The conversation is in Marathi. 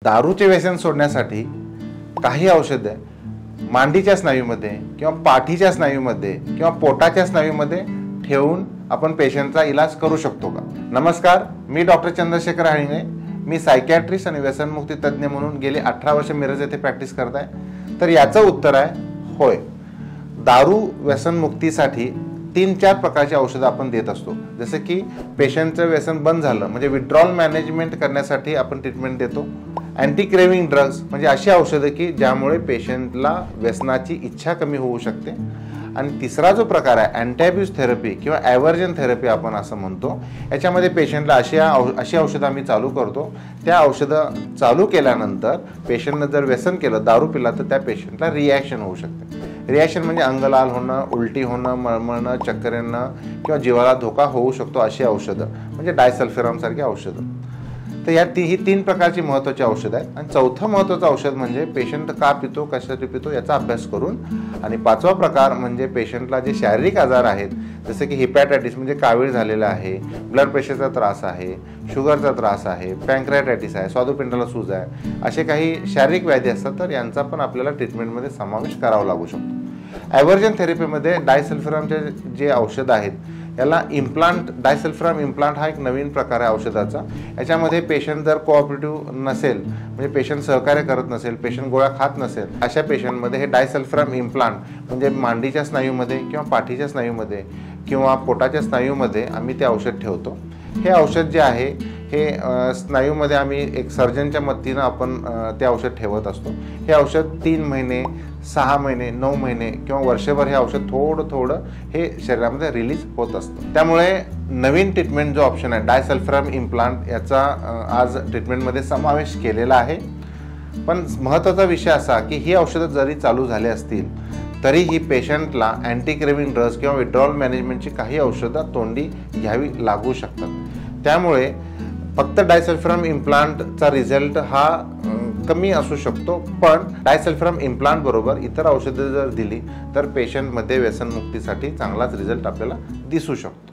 दारूचे व्यसन सोडण्यासाठी काही औषधे मांडीच्या स्नायूमध्ये किंवा पाठीच्या स्नायूमध्ये किंवा पोटाच्या स्नायूमध्ये ठेवून आपण पेशंटचा इलाज करू शकतो का? नमस्कार, मी डॉक्टर चंद्रशेखर हाळिंगे. मी सायकॅट्रिस्ट आणि व्यसनमुक्ती तज्ज्ञ म्हणून गेली 18 वर्ष मिरज येथे प्रॅक्टिस करत आहे. तर याचं उत्तर आहे होय. दारू व्यसनमुक्तीसाठी 3-4 प्रकारची औषधं आपण देत असतो. जसे की पेशंटचं व्यसन बंद झालं म्हणजे विड्रॉल मॅनेजमेंट करण्यासाठी आपण ट्रीटमेंट देतो. अँटी क्रेविंग ड्रग्स म्हणजे अशी औषधं की ज्यामुळे पेशंटला व्यसनाची इच्छा कमी होऊ शकते. आणि तिसरा जो प्रकार आहे अँटी अब्यूज थेरपी किंवा ॲव्हर्जन थेरपी आपण असं म्हणतो. याच्यामध्ये पेशंटला अशी औषधं आम्ही चालू करतो. त्या औषधं चालू केल्यानंतर पेशंटनं जर व्यसन केलं, दारू पिला, तर त्या पेशंटला रिॲक्शन होऊ शकते. रिॲक्शन म्हणजे अंग लाल होणं, उलटी होणं, मळमळणं, चक्कर येणं किंवा जीवाला धोका होऊ शकतो. अशी औषधं म्हणजे डायसल्फिरामसारखी औषधं. तर ही 3 प्रकारची महत्त्वाची औषधं आहेत. आणि चौथं महत्त्वाचं औषध म्हणजे पेशंट का पितो, कशासाठी पितो याचा अभ्यास करून. आणि 5वा प्रकार म्हणजे पेशंटला जे शारीरिक आजार आहेत, जसे की हिपॅटायटिस म्हणजे कावीळ झालेला आहे, ब्लड प्रेशरचा त्रास आहे, शुगरचा त्रास आहे, पँक्रियाटायटिस आहे, स्वादुपिंडाला सूज आहे, असे काही शारीरिक व्याधी असतात, तर यांचा पण आपल्याला ट्रीटमेंटमध्ये समावेश करावा लागू शकतो. ॲव्हर्जन थेरपीमध्ये डायसल्फिरामचे जे औषधं आहेत याला इम्प्लांट, डायसल्फिराम इम्प्लांट हा एक नवीन प्रकार आहे औषधाचा. याच्यामध्ये पेशंट जर कोऑपरेटिव्ह नसेल, म्हणजे पेशंट सहकार्य करत नसेल, पेशंट गोळ्या खात नसेल, अशा पेशंटमध्ये हे डायसल्फिराम इम्प्लांट म्हणजे मांडीच्या स्नायूमध्ये किंवा पाठीच्या स्नायूमध्ये किंवा पोटाच्या स्नायूमध्ये आम्ही ते औषध ठेवतो. हे औषध जे आहे हे स्नायूमध्ये आम्ही एक सर्जनच्या मदतीनं आपण ते औषध ठेवत असतो. हे औषध 3 महिने, 6 महिने, 9 महिने किंवा वर्षभर हे औषध थोडं थोडं हे शरीरामध्ये रिलीज होत असतं. त्यामुळे नवीन ट्रीटमेंट जो ऑप्शन आहे डायसल्फिराम इम्प्लांट, याचा आज ट्रीटमेंटमध्ये समावेश केलेला आहे. पण महत्त्वाचा विषय असा की ही औषधं जरी चालू झाली असतील तरीही पेशंटला अँटी क्रेविंग ड्रग्स किंवा विड्रॉल मॅनेजमेंटची काही औषधं तोंडी घ्यावी लागू शकतात. त्यामुळे फक्त डायसल्फिराम इम्प्लांटचा रिझल्ट हा कमी असू शकतो. पण डायसल्फिराम इम्प्लांट बरोबर इतर औषधं जर दिली तर पेशंटमध्ये व्यसनमुक्तीसाठी चांगलाच रिझल्ट आपल्याला दिसू शकतो.